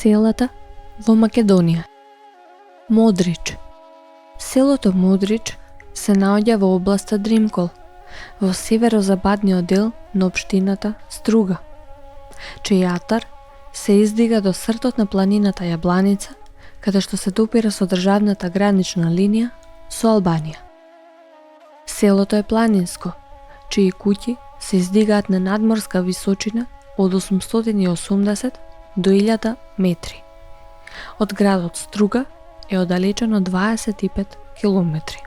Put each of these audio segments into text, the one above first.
Селата во Македонија. Модрич. Селото Модрич се наоѓа во областа Дримкол, во северозападниот дел на општината Струга, чиј атар се издига до сртот на планината Јабланица, каде што се допира со државната гранична линија со Албанија. Селото е планинско, чии куќи се издигаат на надморска височина од 880 до 1000 метри. Од градот Струга е оддалечено 25 километри.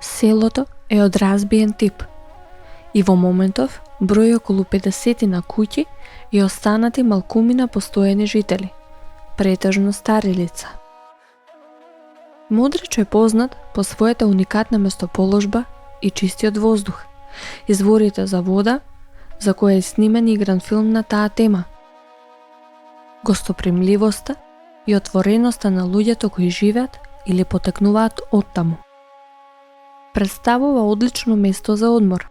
Селото е од разбиен тип и во моментов брои околу 50 на куќи и останати малкумина постојани жители, претежно стари лица. Модрич е познат по својата уникатна местоположба и чистиот воздух, изворите за вода, за која е снимен и игран филм на таа тема, гостопримливоста и отвореноста на луѓето кои живеат или потекнуваат оттаму. Представува одлично место за одмор,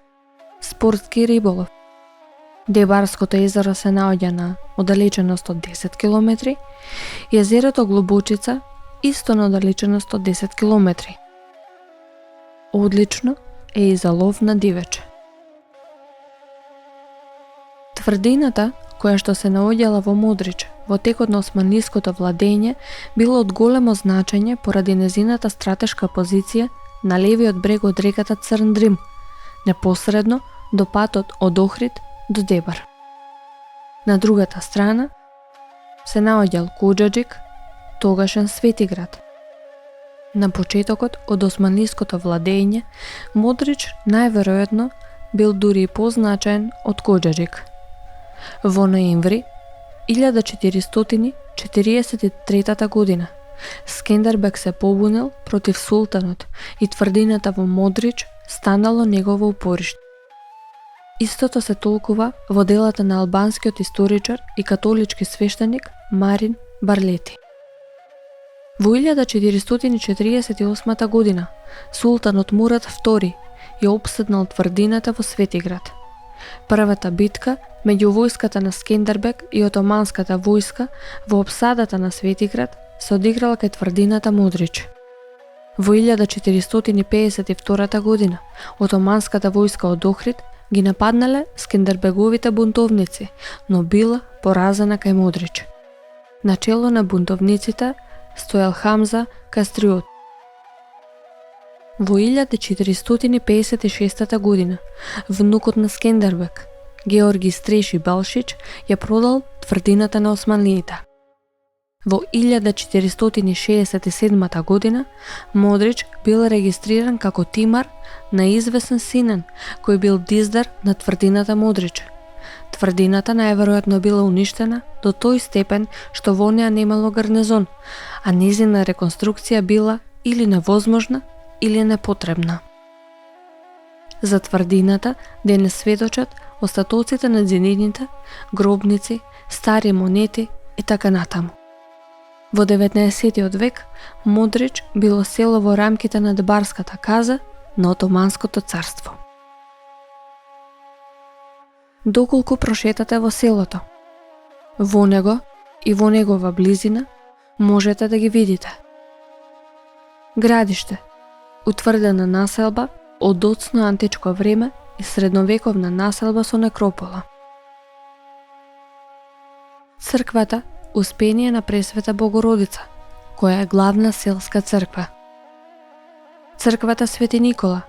спортски риболов. Дебарското езеро се наоѓа на оддалеченост од 10 км и езерото Глубочица исто на оддалеченост од 10 км. Одлично е и за лов на дивеч. Тврдината која што се наоѓала во Модрич во текот на османлиското владење била од големо значење поради незината стратешка позиција на левиот брег од реката Црн Дрим, непосредно до патот од Охрид до Дебар. На другата страна се наоѓал Коџаџик, тогашен Светиград. На почетокот од османлиското владење, Модрич најверојатно бил дури и позначаен од Коџаџик. Во ноември 1443 година Скендербег се побунил против султанот и тврдината во Модрич станало негово упориште. Истото се толкува во делата на албанскиот историчар и католички свештеник Марин Барлети. Во 1448 година султанот Мурад II ја опседнал тврдината во Светиград. Првата битка меѓу војската на Скендербег и отоманската војска во опсадата на Светиград се одиграла кај тврдината Модрич. Во 1452 година отоманската војска од Охрид ги нападнале скендербеговите бунтовници, но била поразена кај Модрич. На чело на бунтовниците стоел Хамза Кастриот. Во 1456 година внукот на Скендербег, Георги Стреши Балшич, ја продал тврдината на османлиите. Во 1467 година Модрич бил регистриран како тимар на известен синен кој бил диздар на тврдината Модрич. Тврдината најверојатно била уништена до тој степен што во неа немало гарнизон, а незина реконструкција била или невозможна или непотребна. За тврдината денес сведочат остатоците на зидините, гробници, стари монети и така натаму. Во 19. век Модрич било село во рамките на Дебарската каза на Отоманското царство. Доколку прошетате во селото, во него и во негова близина можете да ги видите: градиште, утврдена населба од доцно античко време и средновековна населба со некропола. Црквата Успение на Пресвета Богородица, која е главна селска црква. Црквата Свети Никола,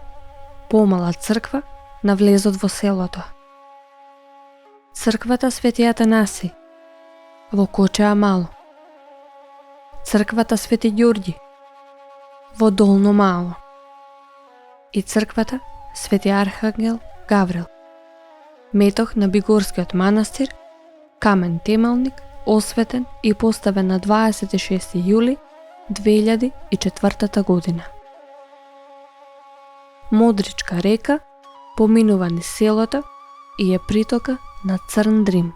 помала црква на влезот во селото. Црквата Свети Атанаси, во Кочеа Мало. Црквата Свети Ѓорѓи, во Долно Мало. И црквата Свети Архангел Гаврил. Метох на Бигорскиот манастир, камен темелник, осветен и поставен на 26. јули 2004 година. Модричка река поминува низ селото и е притока на Црн Дрим.